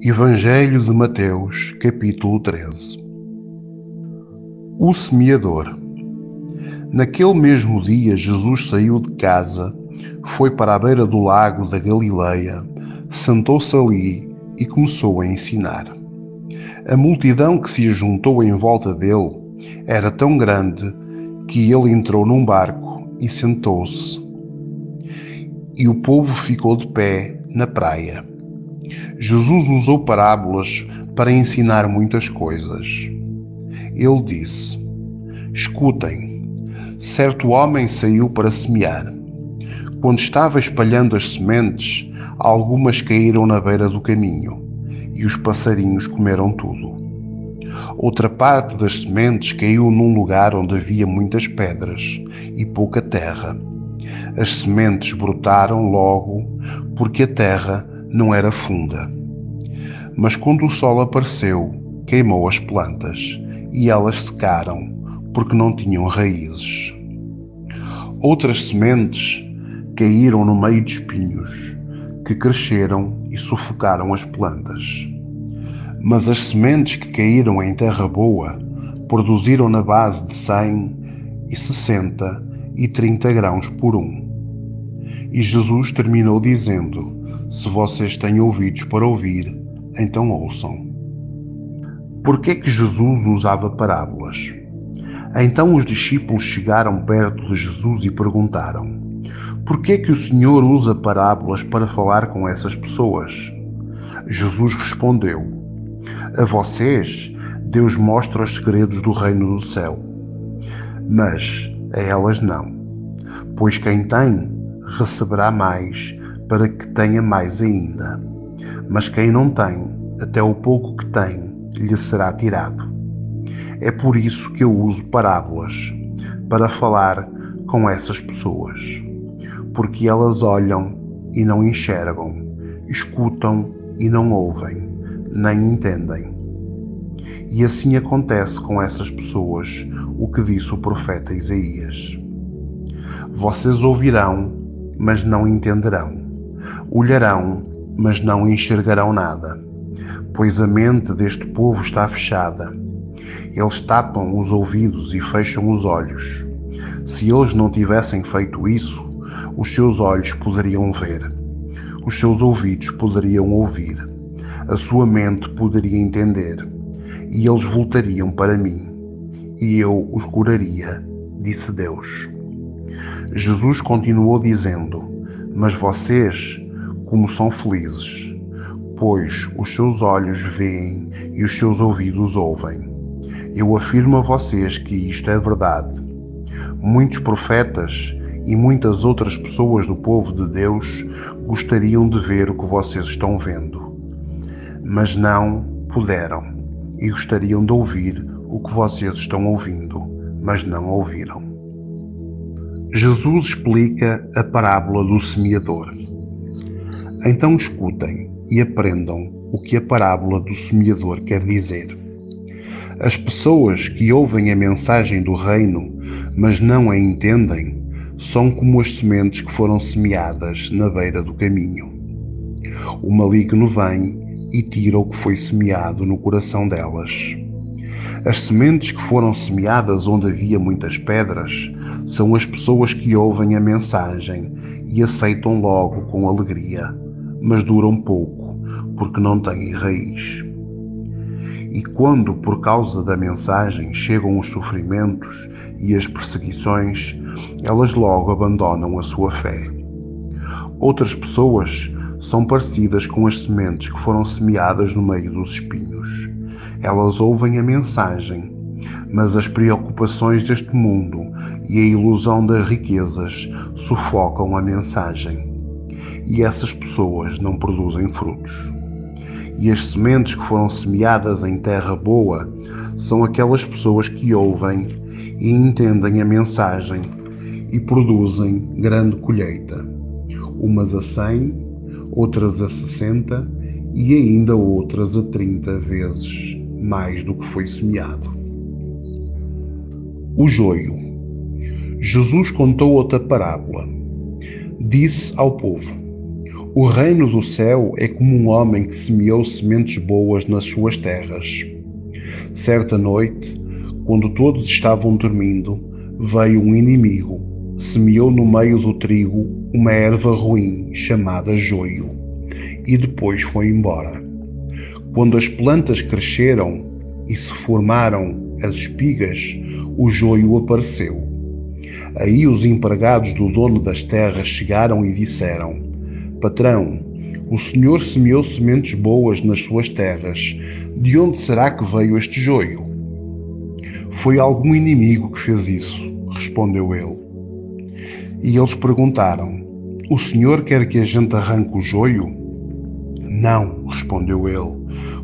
Evangelho de Mateus, capítulo 13. O semeador. Naquele mesmo dia, Jesus saiu de casa, foi para a beira do lago da Galileia, sentou-se ali e começou a ensinar. A multidão que se ajuntou em volta dele era tão grande que ele entrou num barco e sentou-se. E o povo ficou de pé na praia. Jesus usou parábolas para ensinar muitas coisas. Ele disse: Escutem, certo homem saiu para semear. Quando estava espalhando as sementes, algumas caíram na beira do caminho, e os passarinhos comeram tudo. Outra parte das sementes caiu num lugar onde havia muitas pedras e pouca terra. As sementes brotaram logo, porque a terra não era funda. Mas quando o sol apareceu, queimou as plantas, e elas secaram, porque não tinham raízes. Outras sementes caíram no meio de espinhos, que cresceram e sufocaram as plantas. Mas as sementes que caíram em terra boa produziram na base de 100 e 60 e 30 grãos por um. E Jesus terminou dizendo: Se vocês têm ouvidos para ouvir, então ouçam. Por que é que Jesus usava parábolas? Então os discípulos chegaram perto de Jesus e perguntaram: Por que é que o Senhor usa parábolas para falar com essas pessoas? Jesus respondeu: A vocês, Deus mostra os segredos do reino do céu, mas a elas não. Pois quem tem, receberá mais, para que tenha mais ainda. Mas quem não tem, até o pouco que tem, lhe será tirado. É por isso que eu uso parábolas, para falar com essas pessoas. Porque elas olham e não enxergam, escutam e não ouvem, nem entendem. E assim acontece com essas pessoas o que disse o profeta Isaías. Vocês ouvirão, mas não entenderão. Olharão, mas não enxergarão nada. Pois a mente deste povo está fechada. Eles tapam os ouvidos e fecham os olhos. Se eles não tivessem feito isso, os seus olhos poderiam ver, os seus ouvidos poderiam ouvir, a sua mente poderia entender, e eles voltariam para mim, e eu os curaria, disse Deus. Jesus continuou dizendo: Mas vocês, como são felizes, pois os seus olhos veem e os seus ouvidos ouvem. Eu afirmo a vocês que isto é verdade. Muitos profetas e muitas outras pessoas do povo de Deus gostariam de ver o que vocês estão vendo, mas não puderam, e gostariam de ouvir o que vocês estão ouvindo, mas não ouviram. Jesus explica a parábola do semeador. Então escutem e aprendam o que a parábola do semeador quer dizer. As pessoas que ouvem a mensagem do reino, mas não a entendem, são como as sementes que foram semeadas na beira do caminho. O maligno vem e tira o que foi semeado no coração delas. As sementes que foram semeadas onde havia muitas pedras são as pessoas que ouvem a mensagem e aceitam logo com alegria, mas duram pouco, porque não têm raiz. E quando, por causa da mensagem, chegam os sofrimentos e as perseguições, elas logo abandonam a sua fé. Outras pessoas são parecidas com as sementes que foram semeadas no meio dos espinhos. Elas ouvem a mensagem, mas as preocupações deste mundo e a ilusão das riquezas sufocam a mensagem. E essas pessoas não produzem frutos. E as sementes que foram semeadas em terra boa são aquelas pessoas que ouvem e entendem a mensagem e produzem grande colheita, umas a 100, outras a 60 e ainda outras a 30 vezes mais do que foi semeado. O joio. Jesus contou outra parábola. Disse ao povo: O reino do céu é como um homem que semeou sementes boas nas suas terras. Certa noite, quando todos estavam dormindo, veio um inimigo, semeou no meio do trigo uma erva ruim chamada joio, e depois foi embora. Quando as plantas cresceram e se formaram as espigas, o joio apareceu. Aí os empregados do dono das terras chegaram e disseram: Patrão, o senhor semeou sementes boas nas suas terras. De onde será que veio este joio? Foi algum inimigo que fez isso, respondeu ele. E eles perguntaram: O senhor quer que a gente arranque o joio? Não, respondeu ele,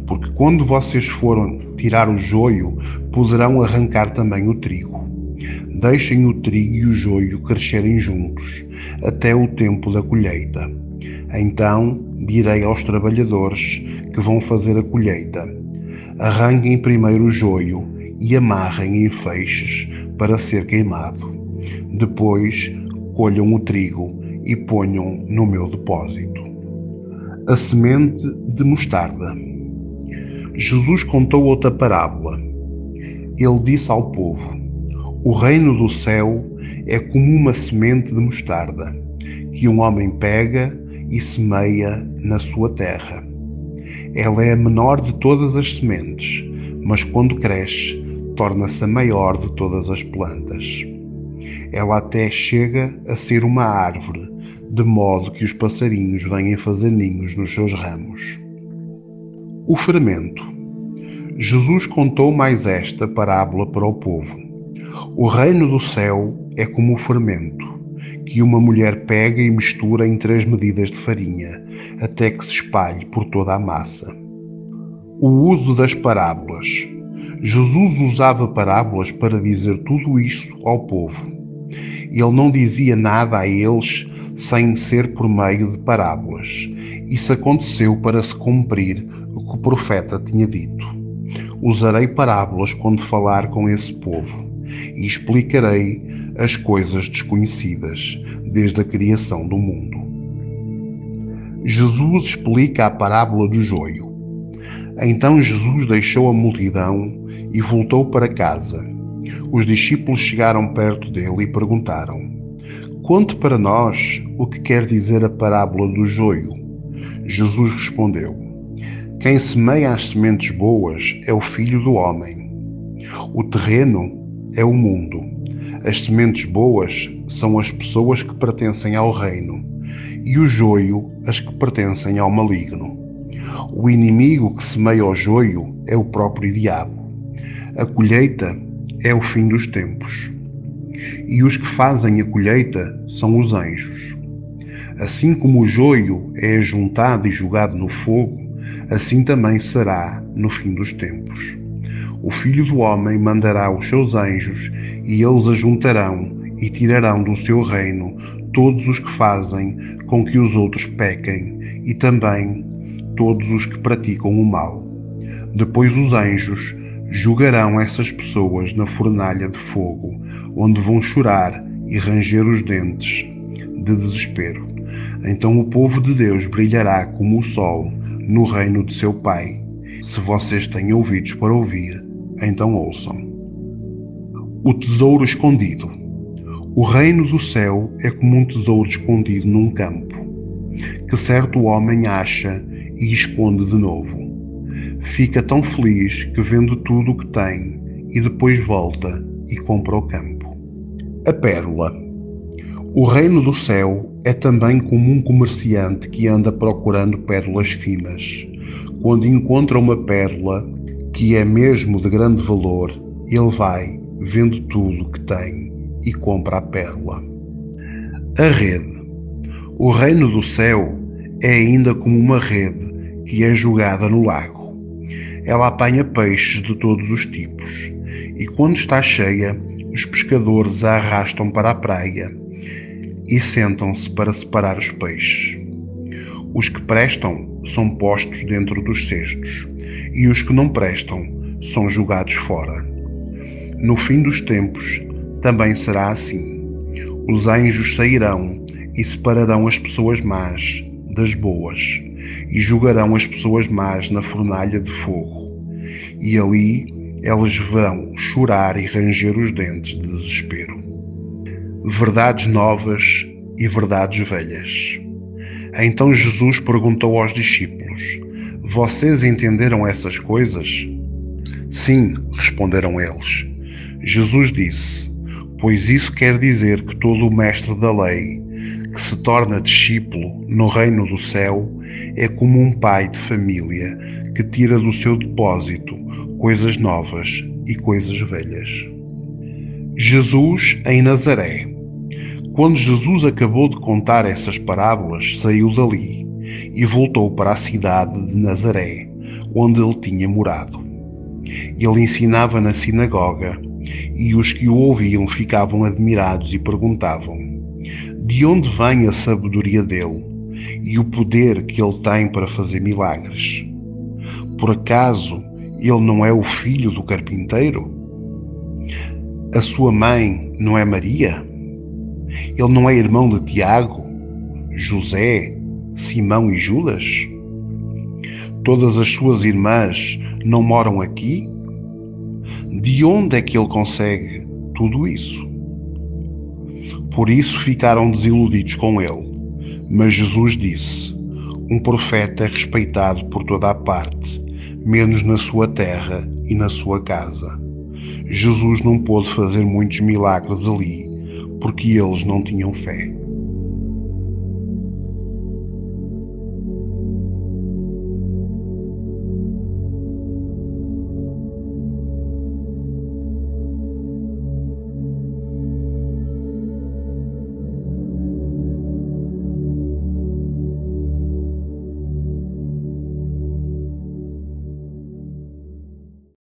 porque quando vocês forem tirar o joio, poderão arrancar também o trigo. Deixem o trigo e o joio crescerem juntos, até o tempo da colheita. Então direi aos trabalhadores que vão fazer a colheita: arranquem primeiro o joio e amarrem em feixes para ser queimado. Depois colham o trigo e ponham no meu depósito. A semente de mostarda. Jesus contou outra parábola. Ele disse ao povo: O reino do céu é como uma semente de mostarda, que um homem pega e semeia na sua terra. Ela é a menor de todas as sementes, mas quando cresce, torna-se a maior de todas as plantas. Ela até chega a ser uma árvore, de modo que os passarinhos vêm fazer ninhos nos seus ramos. O fermento. Jesus contou mais esta parábola para o povo. O reino do céu é como o fermento, que uma mulher pega e mistura em 3 medidas de farinha, até que se espalhe por toda a massa. O uso das parábolas. Jesus usava parábolas para dizer tudo isto ao povo. Ele não dizia nada a eles sem ser por meio de parábolas. Isso aconteceu para se cumprir o que o profeta tinha dito. Usarei parábolas quando falar com esse povo e explicarei as coisas desconhecidas desde a criação do mundo. Jesus explica a parábola do joio. Então Jesus deixou a multidão e voltou para casa. Os discípulos chegaram perto dele e perguntaram: Conte para nós o que quer dizer a parábola do joio. Jesus respondeu: Quem semeia as sementes boas é o Filho do Homem. O terreno é o mundo. As sementes boas são as pessoas que pertencem ao reino, e o joio as que pertencem ao maligno. O inimigo que semeia o joio é o próprio diabo. A colheita é o fim dos tempos, e os que fazem a colheita são os anjos. Assim como o joio é ajuntado e jogado no fogo, assim também será no fim dos tempos. O Filho do Homem mandará os seus anjos, e eles ajuntarão e tirarão do seu reino todos os que fazem com que os outros pequem, e também todos os que praticam o mal. Depois os anjos julgarão essas pessoas na fornalha de fogo, onde vão chorar e ranger os dentes de desespero. Então o povo de Deus brilhará como o sol no reino de seu Pai. Se vocês têm ouvidos para ouvir, então ouçam. O tesouro escondido. O reino do céu é como um tesouro escondido num campo, que certo homem acha e esconde de novo. Fica tão feliz que vende tudo o que tem e depois volta e compra o campo. A pérola. O reino do céu é também como um comerciante que anda procurando pérolas finas. Quando encontra uma pérola que é mesmo de grande valor, ele vai, vende tudo o que tem e compra a pérola. A rede. O reino do céu é ainda como uma rede que é jogada no lago. Ela apanha peixes de todos os tipos, e quando está cheia, os pescadores a arrastam para a praia e sentam-se para separar os peixes. Os que prestam são postos dentro dos cestos, e os que não prestam são jogados fora. No fim dos tempos também será assim. Os anjos sairão e separarão as pessoas más das boas, e jogarão as pessoas más na fornalha de fogo. E ali elas vão chorar e ranger os dentes de desespero. Verdades novas e verdades velhas. Então Jesus perguntou aos discípulos: Vocês entenderam essas coisas? Sim, responderam eles. Jesus disse: Pois isso quer dizer que todo o mestre da lei, que se torna discípulo no reino do céu, é como um pai de família que tira do seu depósito coisas novas e coisas velhas. Jesus em Nazaré. Quando Jesus acabou de contar essas parábolas, saiu dali e voltou para a cidade de Nazaré, onde ele tinha morado. Ele ensinava na sinagoga, e os que o ouviam ficavam admirados e perguntavam: De onde vem a sabedoria dele e o poder que ele tem para fazer milagres? Por acaso ele não é o filho do carpinteiro? A sua mãe não é Maria? Ele não é irmão de Tiago, José, Simão e Judas? Todas as suas irmãs não moram aqui? De onde é que ele consegue tudo isso? Por isso ficaram desiludidos com ele. Mas Jesus disse: Um profeta é respeitado por toda a parte, menos na sua terra e na sua casa. Jesus não pôde fazer muitos milagres ali, porque eles não tinham fé.